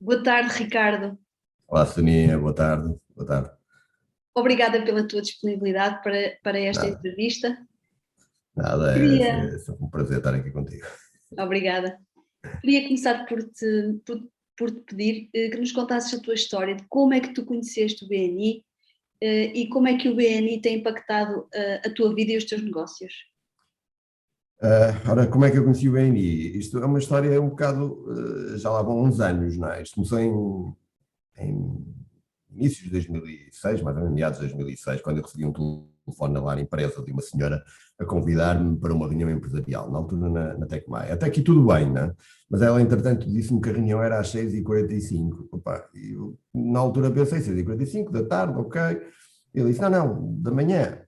Boa tarde, Ricardo. Olá, Soninha, boa tarde. Boa tarde. Obrigada pela tua disponibilidade para esta Nada, entrevista. nada, Queria, é sempre um prazer estar aqui contigo. obrigada. Queria começar por te pedir que nos contasses a tua história de como é que tu conheceste o BNI e como é que o BNI tem impactado a tua vida e os teus negócios. Ora, como é que eu conheci o BNI? Isto é uma história um bocado, já lá vão uns anos, não é? Isto começou em inícios de 2006, mais ou menos meados de 2006, quando eu recebi um telefone lá na empresa de uma senhora a convidar-me para uma reunião empresarial, na altura na Tecmaia. Até aqui tudo bem, né? Mas ela, entretanto, disse-me que a reunião era às 6h45. Opa, e eu, na altura, pensei 6h45 da tarde, ok. Ele disse, não, da manhã.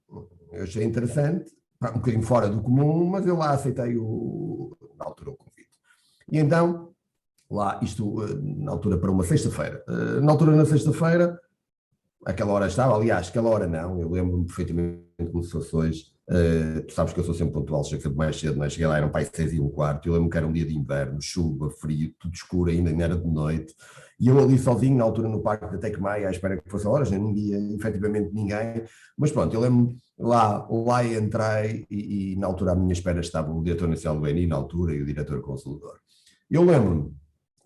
Eu achei interessante, pá, um bocadinho fora do comum, mas eu lá aceitei na altura o convite. E então lá, isto na altura para uma sexta-feira. Na altura, na sexta-feira, aquela hora estava, aliás, aquela hora não, eu lembro-me perfeitamente como se fosse hoje. Tu sabes que eu sou sempre pontual, chego sempre mais cedo, mas cheguei lá, eram para as 6h15. Eu lembro que era um dia de inverno, chuva, frio, tudo escuro, ainda não era de noite. E eu ali sozinho, na altura no parque da Tecmaia, à espera que fosse horas, não via efetivamente ninguém. Mas pronto, eu lembro lá entrei e na altura à minha espera estava o diretor nacional do BNI, na altura, e o diretor consultor. Eu lembro-me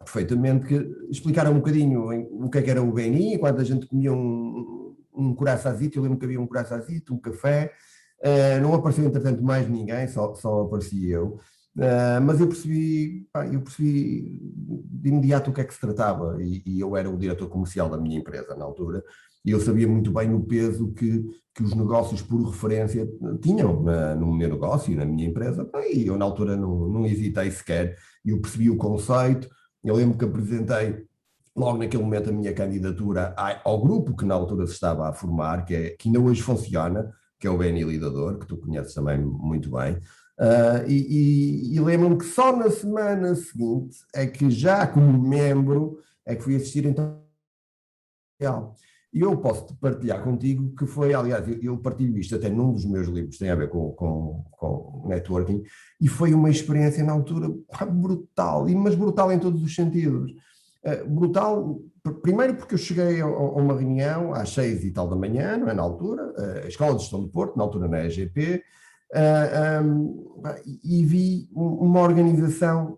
perfeitamente que explicaram um bocadinho o que era o BNI, quando a gente comia um coraçazito, eu lembro que havia um coraçazito, um café, não apareceu entretanto mais ninguém, só aparecia eu, mas eu percebi de imediato o que é que se tratava e eu era o diretor comercial da minha empresa na altura e eu sabia muito bem o peso que os negócios por referência tinham no meu negócio e na minha empresa, e eu na altura não hesitei sequer, e eu percebi o conceito. Eu lembro que apresentei logo naquele momento a minha candidatura ao grupo que na altura se estava a formar, que ainda hoje funciona, que é o BNI Lidador, que tu conheces também muito bem. E lembro-me que só na semana seguinte é que já como membro é que fui assistir então. E eu posso partilhar contigo que foi, aliás, eu partilho isto até num dos meus livros, tem a ver com networking, e foi uma experiência na altura brutal, mas brutal em todos os sentidos. Brutal, primeiro porque eu cheguei a uma reunião às 6 e tal da manhã, não é, na altura, a Escola de Gestão do Porto, na altura na EGP, e vi uma organização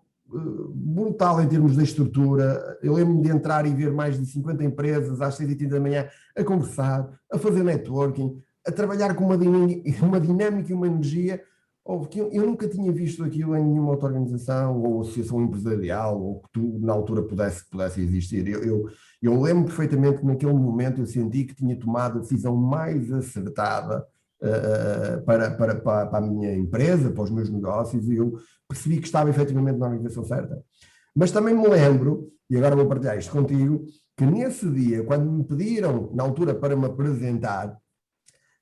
brutal em termos de estrutura. Eu lembro-me de entrar e ver mais de 50 empresas às 6h30 da manhã a conversar, a fazer networking, a trabalhar com uma dinâmica e uma energia que eu nunca tinha visto aquilo em nenhuma outra organização ou associação empresarial ou que tu na altura pudesse existir. Eu lembro perfeitamente que naquele momento eu senti que tinha tomado a decisão mais acertada para a minha empresa, para os meus negócios, e eu percebi que estava efetivamente na organização certa. Mas também me lembro, e agora vou partilhar isto contigo, que nesse dia, quando me pediram, na altura, para me apresentar,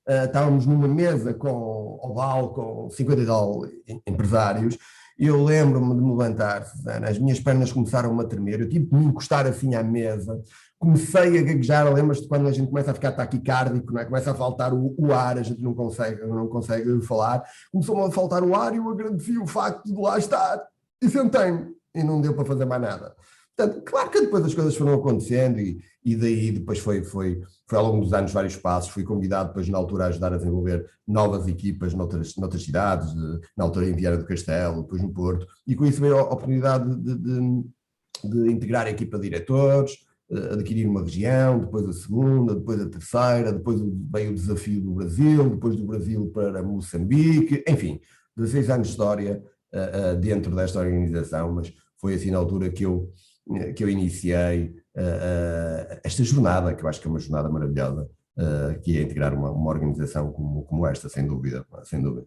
estávamos numa mesa oval com 50 e tal empresários, e eu lembro-me de me levantar, Susana, as minhas pernas começaram a tremer, eu tive que me encostar assim à mesa, comecei a gaguejar, lembras-te quando a gente começa a ficar taquicárdico, não é? Começa a faltar o ar, a gente não consegue falar, começou-me a faltar o ar e eu agradeci o facto de lá estar, e sentei-me, e não deu para fazer mais nada. Portanto, claro que depois as coisas foram acontecendo e daí depois foi ao longo dos anos vários passos, fui convidado depois na altura a ajudar a desenvolver novas equipas noutras cidades, na altura em Viana do Castelo, depois no Porto, e com isso veio a oportunidade de integrar a equipa de diretores, adquirir uma região, depois a segunda, depois a terceira, depois veio o desafio do Brasil, depois do Brasil para Moçambique, enfim, 16 anos de história dentro desta organização, mas foi assim na altura que eu iniciei esta jornada, que eu acho que é uma jornada maravilhosa, que é integrar uma organização como esta, sem dúvida, sem dúvida.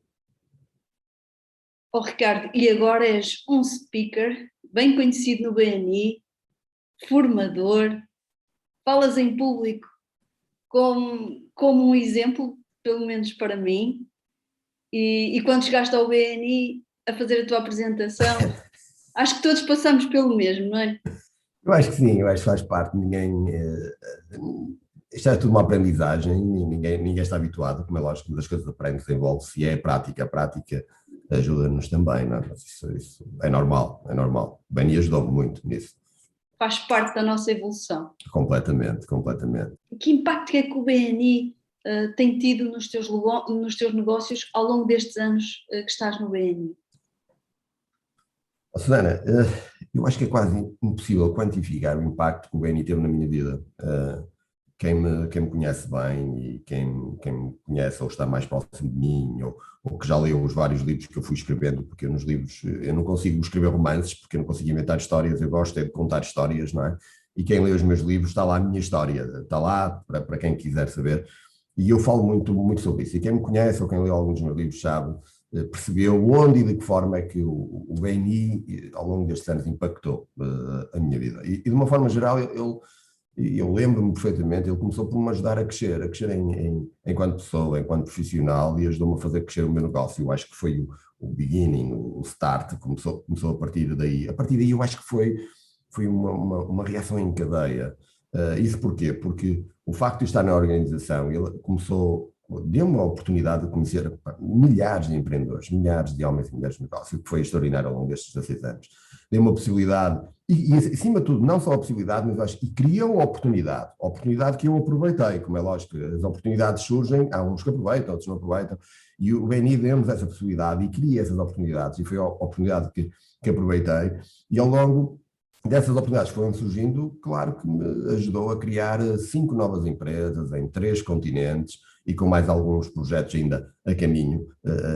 Oh, Ricardo, e agora és um speaker bem conhecido no BNI, formador, falas em público como um exemplo, pelo menos para mim, e quando chegaste ao BNI a fazer a tua apresentação, acho que todos passamos pelo mesmo, não é? Eu acho que sim, eu acho que faz parte, isto é tudo uma aprendizagem, ninguém está habituado, como é lógico, mas as coisas aprendem-se, envolve-se e é a prática ajuda-nos também, não é? Mas isso é normal, o Beni ajudou-me muito nisso. faz parte da nossa evolução. Completamente, completamente. Que impacto é que o BNI tem tido nos teus negócios ao longo destes anos que estás no BNI? Susana, eu acho que é quase impossível quantificar o impacto que o BNI teve na minha vida. Quem me conhece bem e quem me conhece ou está mais próximo de mim ou que já leu os vários livros que eu fui escrevendo, porque eu nos livros eu não consigo escrever romances, porque eu não consigo inventar histórias, eu gosto é de contar histórias, não é? E quem lê os meus livros está lá a minha história, está lá para quem quiser saber. E eu falo muito, muito sobre isso. E quem me conhece ou quem leu alguns dos meus livros sabe, percebeu onde e de que forma é que o BNI, ao longo destes anos, impactou a minha vida. E de uma forma geral, eu lembro-me perfeitamente, ele começou por me ajudar a crescer enquanto pessoa, enquanto profissional, e ajudou-me a fazer crescer o meu negócio. Eu acho que foi o beginning, o start, começou a partir daí. A partir daí eu acho que foi uma reação em cadeia. Isso porquê? Porque o facto de estar na organização, ele deu-me a oportunidade de conhecer milhares de empreendedores, milhares de homens e mulheres de negócio, que foi extraordinário ao longo destes 16 anos. Deu-me a possibilidade, e acima de tudo, não só a possibilidade, mas acho que criou a oportunidade que eu aproveitei, como é lógico, as oportunidades surgem, há uns que aproveitam, outros não aproveitam, e o BNI deu-nos essa possibilidade e cria essas oportunidades, e foi a oportunidade que aproveitei, e ao longo dessas oportunidades foram surgindo, claro que me ajudou a criar 5 novas empresas em 3 continentes e com mais alguns projetos ainda a caminho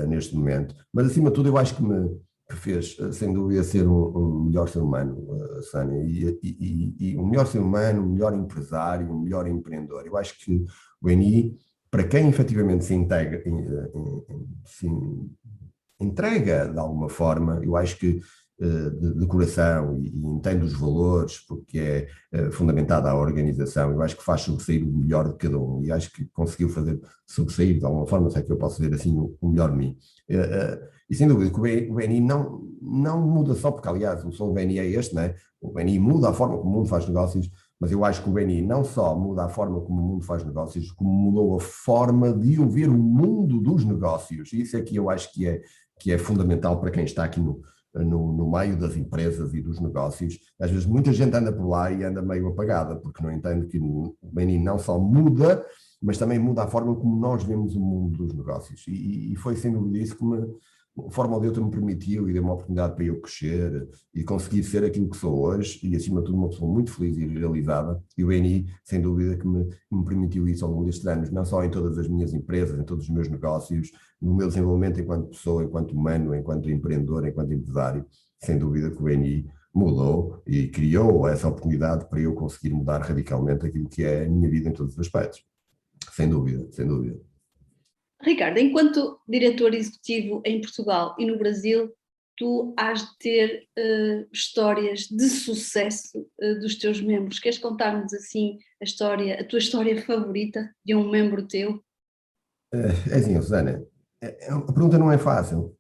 neste momento. Mas, acima de tudo, eu acho que me fez, sem dúvida, ser um melhor ser humano, Sânia, e um melhor ser humano, um melhor empresário, um melhor empreendedor. Eu acho que o ENI, para quem efetivamente se integra, se entrega de alguma forma, eu acho que de coração e entende os valores, porque é fundamentada a organização, eu acho que faz sobressair o melhor de cada um e acho que conseguiu fazer sobressair de alguma forma, se é que eu posso dizer assim, o melhor de mim. E sem dúvida que o BNI não muda só porque, aliás, o som do BNI é este, não é? O BNI muda a forma como o mundo faz negócios, mas eu acho que o BNI não só muda a forma como o mundo faz negócios, como mudou a forma de eu ver o mundo dos negócios. E isso é que eu acho que é fundamental para quem está aqui no meio das empresas e dos negócios. Às vezes muita gente anda por lá e anda meio apagada, porque não entende que o BNI não só muda, mas também muda a forma como nós vemos o mundo dos negócios. E foi sem dúvida isso que a forma de outra me permitiu e deu uma oportunidade para eu crescer e conseguir ser aquilo que sou hoje e, acima de tudo, uma pessoa muito feliz e realizada. E o BNI, sem dúvida, que me permitiu isso ao longo destes anos, não só em todas as minhas empresas, em todos os meus negócios, no meu desenvolvimento enquanto pessoa, enquanto humano, enquanto empreendedor, enquanto empresário. Sem dúvida que o BNI mudou e criou essa oportunidade para eu conseguir mudar radicalmente aquilo que é a minha vida em todos os aspectos. Sem dúvida, sem dúvida. Ricardo, enquanto diretor executivo em Portugal e no Brasil, tu has de ter histórias de sucesso dos teus membros. Queres contar-nos assim a tua história favorita de um membro teu? É assim, Susana, a pergunta não é fácil.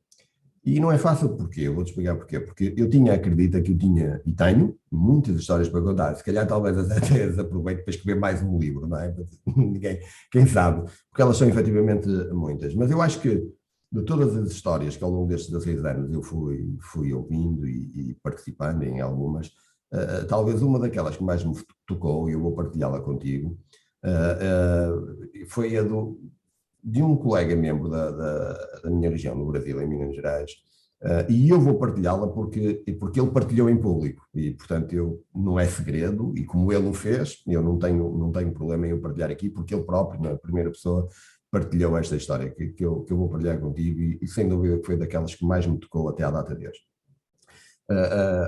E não é fácil porquê, eu vou-te explicar porquê. Porque acredita que eu tinha, e tenho, muitas histórias para contar. Se calhar talvez até as aproveito para escrever mais um livro, não é? Ninguém, quem sabe, porque elas são efetivamente muitas. Mas eu acho que de todas as histórias que ao longo destes 16 anos eu fui ouvindo e participando em algumas, talvez uma daquelas que mais me tocou, e eu vou partilhá-la contigo, foi a de um colega membro da minha região, no Brasil, em Minas Gerais, e eu vou partilhá-la porque ele partilhou em público, e portanto não é segredo, e como ele o fez, eu não tenho problema em eu partilhar aqui, porque ele próprio, na primeira pessoa, partilhou esta história que eu vou partilhar contigo, e sem dúvida que foi daquelas que mais me tocou até à data de hoje.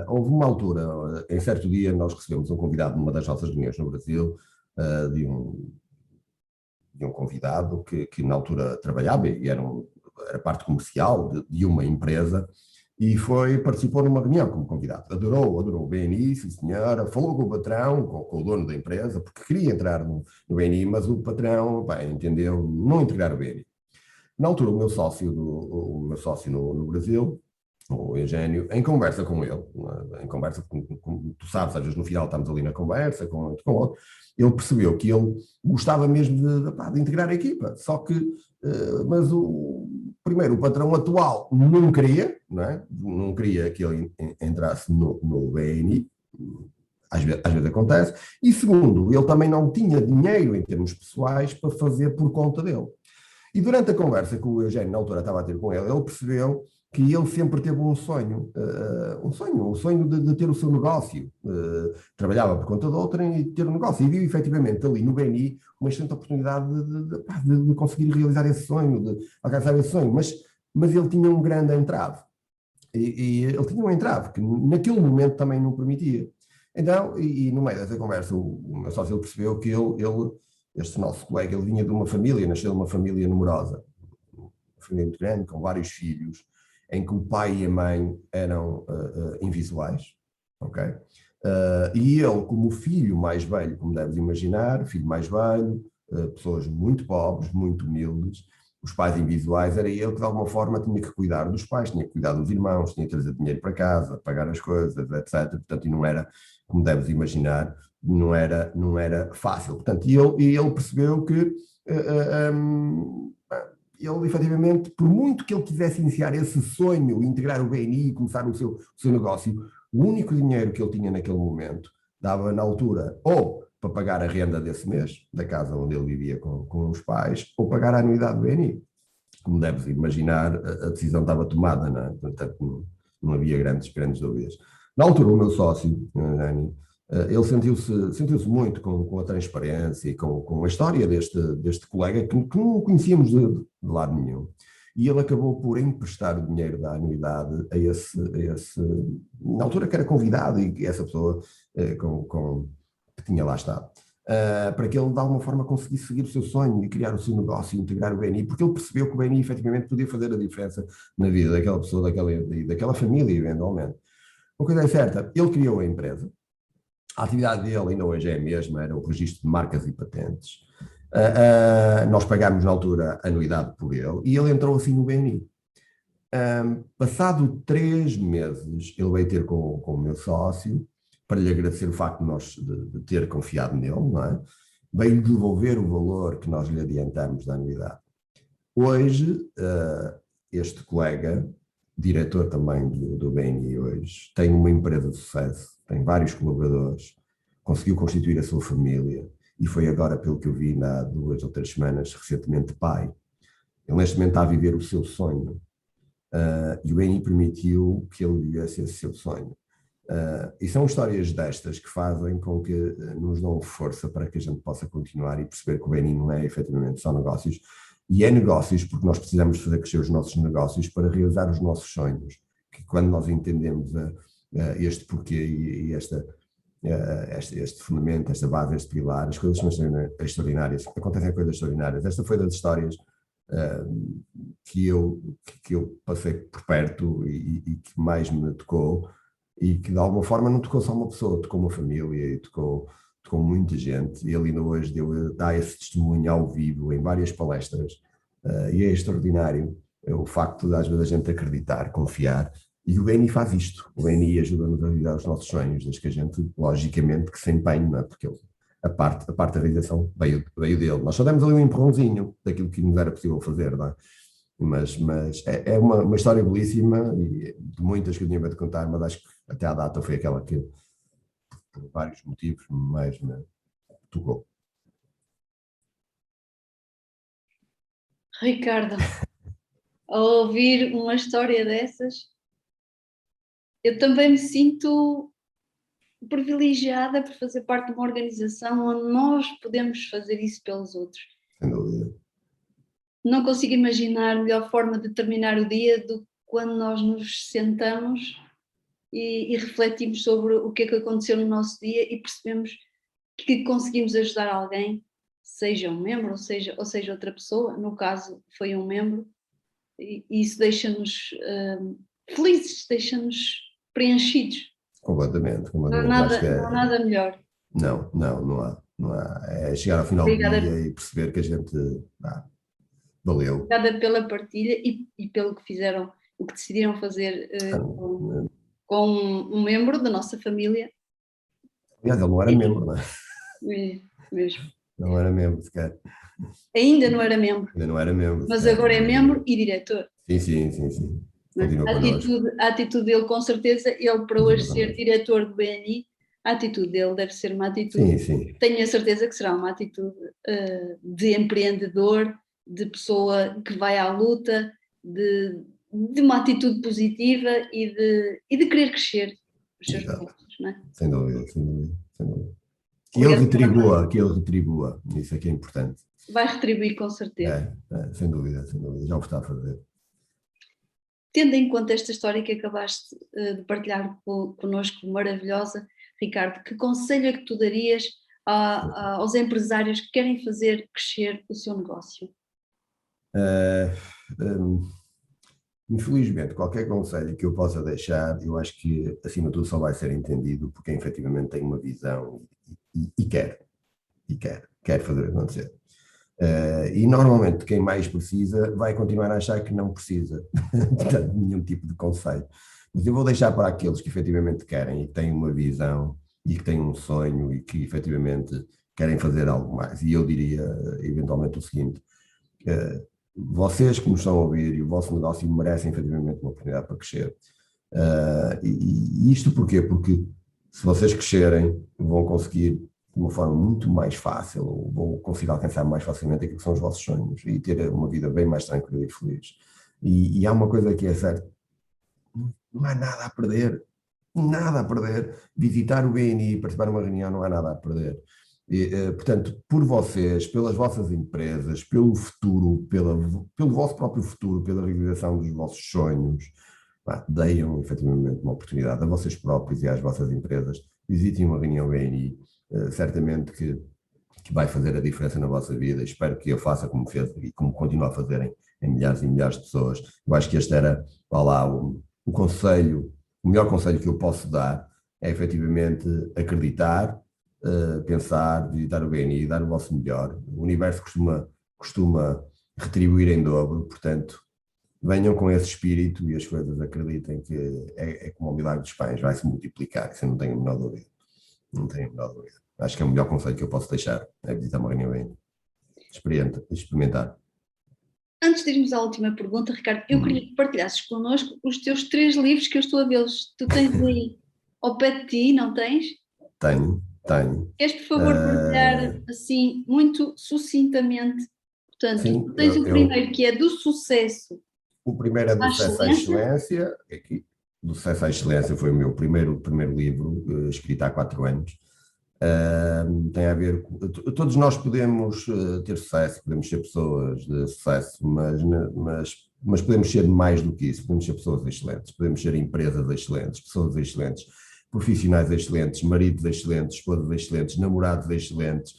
Houve uma altura, em certo dia, nós recebemos um convidado numa das nossas reuniões no Brasil, de um convidado que na altura trabalhava e era parte comercial de uma empresa e participou numa reunião como convidado. Adorou o BNI, sim senhora, falou com o patrão, com o dono da empresa, porque queria entrar no BNI, mas o patrão entendeu não integrar o BNI. Na altura, o meu sócio no Brasil, o Eugênio, em conversa com ele, como tu sabes, às vezes no final estamos ali na conversa com outro, ele percebeu que ele gostava mesmo de integrar a equipa, só que, mas primeiro, o patrão atual não queria, não é? Não queria que ele entrasse no BNI, às vezes acontece. E segundo, ele também não tinha dinheiro em termos pessoais para fazer por conta dele. E durante a conversa que o Eugénio, na altura, estava a ter com ele percebeu que ele sempre teve o sonho de ter o seu negócio. Trabalhava por conta de outrem e ter um negócio. E viu efetivamente ali no BNI uma excelente oportunidade de conseguir realizar esse sonho, de alcançar esse sonho. Mas ele tinha um grande entrave. E ele tinha um entrave que naquele momento também não permitia. Então, e no meio dessa conversa, o meu sócio percebeu que este nosso colega, ele vinha de uma família, nasceu de uma família numerosa, uma família muito grande, com vários filhos, em que o pai e a mãe eram invisuais, ok? E ele, como filho mais velho, como deves imaginar, filho mais velho, pessoas muito pobres, muito humildes, os pais invisuais, era ele que de alguma forma tinha que cuidar dos pais, tinha que cuidar dos irmãos, tinha que trazer dinheiro para casa, pagar as coisas, etc. Portanto, e não era, como deves imaginar, não era fácil. Portanto, e ele percebeu que ele, efetivamente, por muito que ele quisesse iniciar esse sonho, integrar o BNI e começar o seu negócio, o único dinheiro que ele tinha naquele momento dava na altura ou para pagar a renda desse mês, da casa onde ele vivia com os pais, ou pagar a anuidade do BNI. Como deves imaginar, a decisão estava tomada, não é? Portanto, não havia grandes dúvidas. Na altura, o meu sócio, Dani, ele sentiu-se muito com a transparência e com a história deste colega que não conhecíamos de lado nenhum. E ele acabou por emprestar o dinheiro da anuidade a esse na altura que era convidado, e essa pessoa que tinha lá estado, para que ele de alguma forma conseguisse seguir o seu sonho e criar o seu negócio e integrar o BNI, porque ele percebeu que o BNI efetivamente podia fazer a diferença na vida daquela pessoa, daquela família, eventualmente. Uma coisa é certa, ele criou a empresa, a atividade dele ainda hoje é a mesma, era o registro de marcas e patentes. Nós pagámos na altura anuidade por ele e ele entrou assim no BNI. Passado 3 meses, ele veio ter com o meu sócio para lhe agradecer o facto de ter confiado nele, não é? Veio devolver o valor que nós lhe adiantamos da anuidade. Hoje, este colega, diretor também do BNI hoje, tem uma empresa de sucesso, tem vários colaboradores, conseguiu constituir a sua família e foi agora, pelo que eu vi há 2 ou 3 semanas, recentemente pai. Ele neste momento está a viver o seu sonho e o BNI permitiu que ele vivesse esse seu sonho. E são histórias destas que fazem com que nos dão força para que a gente possa continuar e perceber que o BNI não é efetivamente só negócios, e é negócios porque nós precisamos fazer crescer os nossos negócios para realizar os nossos sonhos, que quando nós entendemos este porquê e este fundamento, esta base, este pilar, as coisas são extraordinárias, acontecem coisas extraordinárias. Esta foi das histórias que eu passei por perto e que mais me tocou, e que de alguma forma não tocou só uma pessoa, tocou uma família e tocou muita gente, e ele ainda hoje dá esse testemunho ao vivo em várias palestras, e é extraordinário o facto de às vezes a gente acreditar, confiar, e o BNI faz isto, o BNI ajuda-nos a realizar os nossos sonhos, desde que a gente, logicamente, que se empenhe, não é? Porque a parte da realização veio dele, nós só demos ali um empurrãozinho daquilo que nos era possível fazer, não é? Mas é uma história belíssima, e de muitas que eu tinha para te contar, mas acho que até à data foi aquela que, por vários motivos, mais me tocou. Ricardo, ao ouvir uma história dessas, eu também me sinto privilegiada por fazer parte de uma organização onde nós podemos fazer isso pelos outros. Sem dúvida. Não consigo imaginar a melhor forma de terminar o dia do que quando nós nos sentamos e refletimos sobre o que é que aconteceu no nosso dia e percebemos que conseguimos ajudar alguém, seja um membro ou seja outra pessoa, no caso foi um membro, e isso deixa-nos felizes, deixa-nos preenchidos. Completamente. Não há nada melhor. Não há. É chegar ao final Obrigada. do dia e perceber que a gente valeu. Obrigada pela partilha e pelo que fizeram, o que decidiram fazer com um membro da nossa família. Aliás, ele não era membro, não é? Mesmo. Não era membro sequer. Ainda não era membro. Ainda não era membro. Mas agora é membro e diretor. Sim. Continua A atitude dele, com certeza, ele para hoje ser diretor do BNI, A atitude dele deve ser uma atitude, sim. tenho a certeza que será uma atitude de empreendedor, de pessoa que vai à luta, de uma atitude positiva e de querer crescer os seus Exato. negócios, não é? Sem dúvida, sem dúvida, sem dúvida. Obrigada. Que ele retribua, isso é que é importante. Vai retribuir com certeza. Sem dúvida, já o está a fazer. Tendo em conta esta história que acabaste de partilhar connosco, maravilhosa, Ricardo, que conselho é que tu darias aos empresários que querem fazer crescer o seu negócio? Infelizmente, qualquer conselho que eu possa deixar, eu acho que, acima de tudo, só vai ser entendido por quem efetivamente tem uma visão e quer fazer acontecer. E normalmente quem mais precisa vai continuar a achar que não precisa de nenhum tipo de conselho. Mas eu vou deixar para aqueles que efetivamente querem e que têm uma visão e que têm um sonho e que efetivamente querem fazer algo mais. E eu diria eventualmente o seguinte: vocês que nos estão a ouvir e o vosso negócio merecem efetivamente uma oportunidade para crescer. E isto porquê? Porque se vocês crescerem, vão conseguir de uma forma muito mais fácil, ou vão conseguir alcançar mais facilmente aquilo que são os vossos sonhos e ter uma vida bem mais tranquila e feliz. E há uma coisa que é certa: não há nada a perder. Nada a perder. Visitar o BNI, participar numa reunião, não há nada a perder. Portanto, por vocês, pelas vossas empresas, pelo futuro, pelo vosso próprio futuro, pela realização dos vossos sonhos, deem efetivamente uma oportunidade a vocês próprios e às vossas empresas. Visitem uma reunião BNI, certamente que vai fazer a diferença na vossa vida. Espero que eu faça como fez e como continua a fazer em milhares e milhares de pessoas. Eu acho que este era, lá, o conselho, o melhor conselho que eu posso dar é efetivamente acreditar, pensar, visitar o BNI, dar o vosso melhor. O universo costuma retribuir em dobro, portanto, venham com esse espírito e as coisas, acreditem que é como o milagre dos pães, vai se multiplicar, isso eu não tenho a menor dúvida. Não tenho a menor dúvida. Acho que é o melhor conselho que eu posso deixar, é visitar uma reunião BNI. Experimentar. Antes de irmos à última pergunta, Ricardo, eu queria que partilhasses connosco os teus 3 livros que eu estou a vê-los. Tu tens aí ao pé de ti, não tens? Tenho. Queres, por favor, partilhar assim, muito sucintamente? Portanto, Sim, tu tens o primeiro, que é do sucesso. O primeiro é do À Sucesso à Excelência. Aqui, do Sucesso à Excelência foi o meu primeiro livro, escrito há 4 anos. Tem a ver com, todos nós podemos ter sucesso, podemos ser pessoas de sucesso, mas podemos ser mais do que isso, podemos ser pessoas excelentes, podemos ser empresas excelentes, pessoas excelentes, profissionais excelentes, maridos excelentes, esposas excelentes, namorados excelentes.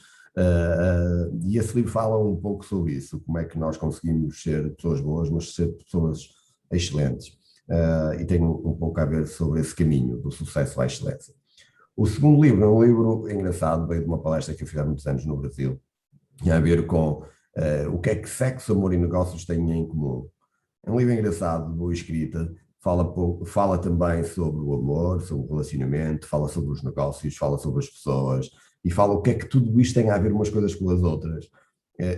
E esse livro fala um pouco sobre isso, como é que nós conseguimos ser pessoas boas, mas ser pessoas excelentes. E tem um pouco a ver sobre esse caminho do sucesso à excelência. O segundo livro é um livro engraçado, veio de uma palestra que eu fiz há muitos anos no Brasil, tinha a ver com o que é que sexo, amor e negócios têm em comum. É um livro engraçado, boa escrita, fala também sobre o amor, sobre o relacionamento, fala sobre os negócios, fala sobre as pessoas e fala o que é que tudo isto tem a ver umas coisas com as outras.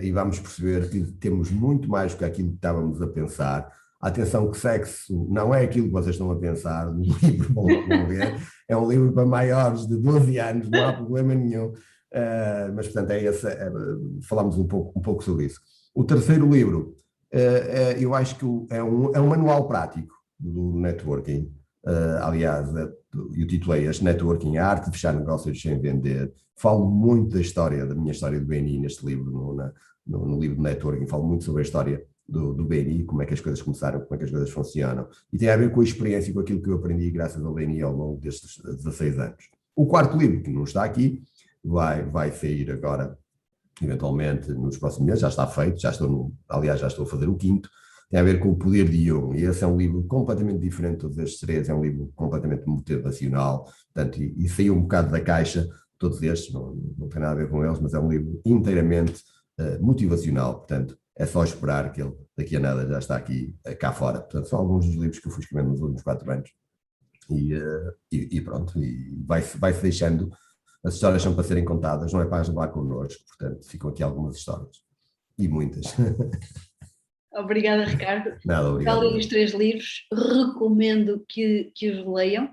E vamos perceber que temos muito mais do que aquilo que estávamos a pensar. Atenção que sexo não é aquilo que vocês estão a pensar no livro, vão ver. É um livro para maiores de 12 anos, não há problema nenhum. Mas, portanto, falamos um pouco sobre isso. O terceiro livro, eu acho que é um manual prático do networking. Aliás, eu titulei este Networking, a arte de fechar negócios sem vender. Falo muito da minha história do BNI neste livro, no livro de networking. Falo muito sobre a história do BNI, como é que as coisas começaram, como é que as coisas funcionam, e tem a ver com a experiência e com aquilo que eu aprendi graças ao BNI ao longo destes 16 anos. O quarto livro, que não está aqui, vai sair agora, eventualmente, nos próximos meses, já está feito, já estou a fazer o quinto, tem a ver com o poder de Jung, e esse é um livro completamente diferente de todos estes 3, é um livro completamente motivacional, portanto, e saiu um bocado da caixa, todos estes, não tem nada a ver com eles, mas é um livro inteiramente motivacional, portanto, é só esperar que ele daqui a nada já está aqui, cá fora. Portanto, são alguns dos livros que eu fui escrevendo nos últimos 4 anos. E pronto, e vai-se deixando, as histórias são para serem contadas, não é para as levar connosco, portanto, ficam aqui algumas histórias. E muitas. Obrigada, Ricardo. Nada, obrigado. Já li os 3 livros, recomendo que os leiam.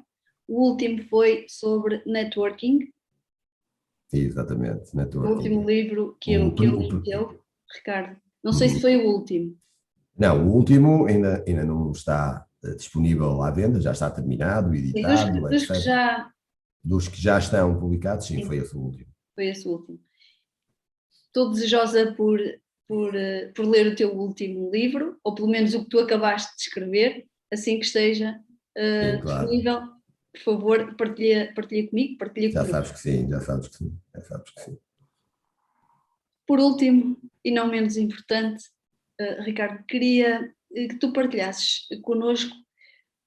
O último foi sobre networking. Exatamente, O networking. último livro que eu li teu, Ricardo. Não sei se foi o último. Não, o último ainda não está disponível à venda, já está terminado, editado, Dos que etc. já... Dos que já estão publicados, sim, Sim, foi esse o último. foi esse o último. Estou desejosa por ler o teu último livro, ou pelo menos o que tu acabaste de escrever, assim que esteja Sim, claro. disponível. Por favor, partilha comigo, partilha Já comigo. sabes que sim, já sabes que sim, já sabes que sim. Por último, e não menos importante, Ricardo, queria que tu partilhasses connosco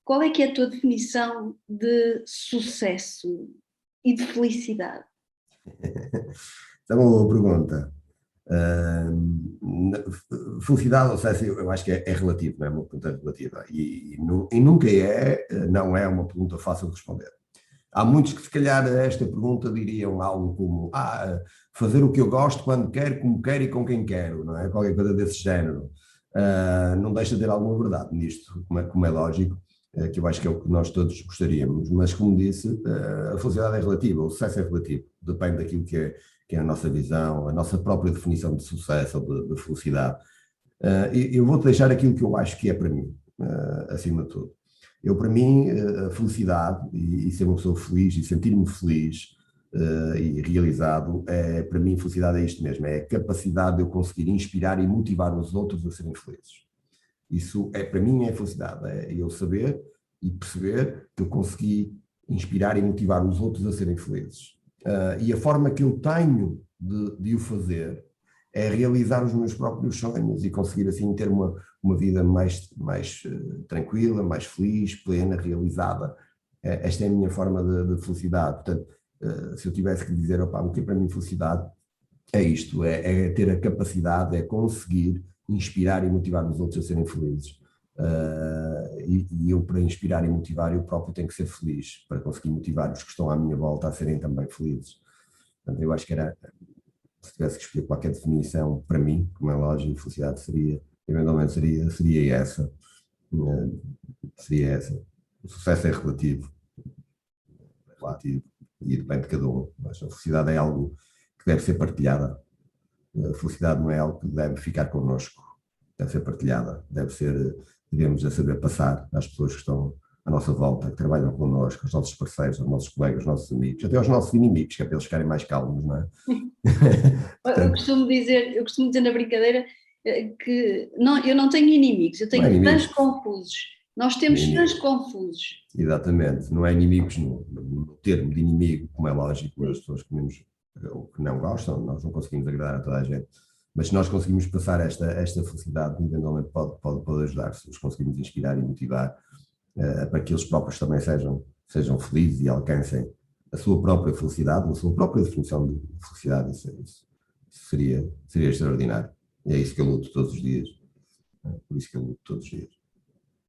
qual é que é a tua definição de sucesso e de felicidade. Essa é uma boa pergunta. Felicidade, ou seja, eu acho que é relativo, não é uma pergunta relativa. E nunca não é uma pergunta fácil de responder. Há muitos que, se calhar, a esta pergunta diriam algo como fazer o que eu gosto, quando quero, como quero e com quem quero, não é? Qualquer coisa desse género. Não deixa de ter alguma verdade nisto, como é lógico, que eu acho que é o que nós todos gostaríamos. Mas, como disse, a felicidade é relativa, o sucesso é relativo, depende daquilo que é a nossa visão, a nossa própria definição de sucesso ou de felicidade. Eu vou-te deixar aquilo que eu acho que é para mim, acima de tudo. Para mim, a felicidade e ser uma pessoa feliz e sentir-me feliz e realizado, para mim, felicidade é isto mesmo, é a capacidade de eu conseguir inspirar e motivar os outros a serem felizes. Isso, para mim, é felicidade, é eu saber e perceber que eu consegui inspirar e motivar os outros a serem felizes. E a forma que eu tenho de o fazer é realizar os meus próprios sonhos e conseguir assim ter uma vida mais tranquila, mais feliz, plena, realizada. Esta é a minha forma de felicidade. Portanto, se eu tivesse que dizer, o que é para mim felicidade, é isto, é ter a capacidade, é conseguir inspirar e motivar os outros a serem felizes. E eu, para inspirar e motivar, eu próprio tenho que ser feliz, para conseguir motivar os que estão à minha volta a serem também felizes. Portanto, eu acho que se tivesse que escolher qualquer definição, para mim, como é lógico, felicidade eventualmente seria essa. Seria essa. O sucesso é relativo e depende de cada um, mas a felicidade é algo que deve ser partilhada. A felicidade não é algo que deve ficar connosco, deve ser partilhada, devemos saber passar às pessoas que estão à nossa volta, que trabalham connosco, aos nossos parceiros, aos nossos colegas, aos nossos amigos, até aos nossos inimigos, que é para eles ficarem mais calmos, não é? Eu costumo dizer na brincadeira que eu não tenho inimigos, eu Não é tenho fãs inimigos. confusos. Nós temos fãs confusos. Exatamente, não é inimigos no termo de inimigo, como é lógico, as pessoas que não gostam, nós não conseguimos agradar a toda a gente, mas se nós conseguimos passar esta felicidade, eventualmente pode ajudar, se os conseguimos inspirar e motivar para que eles próprios também sejam felizes e alcancem a sua própria felicidade, a sua própria definição de felicidade, isso seria extraordinário. E é isso que eu luto todos os dias, por isso que eu luto todos os dias.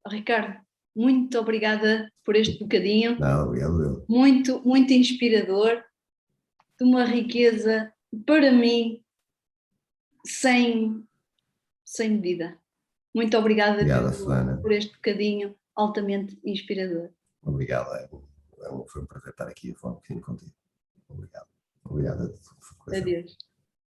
Ricardo, muito obrigada por este bocadinho. Nada, obrigado eu. Muito, muito inspirador, de uma riqueza, para mim, sem medida. Muito obrigada Obrigada, Susana. por este bocadinho altamente inspirador. Obrigado, foi um prazer estar aqui a falar um bocadinho contigo. Obrigado. Obrigado. Adeus.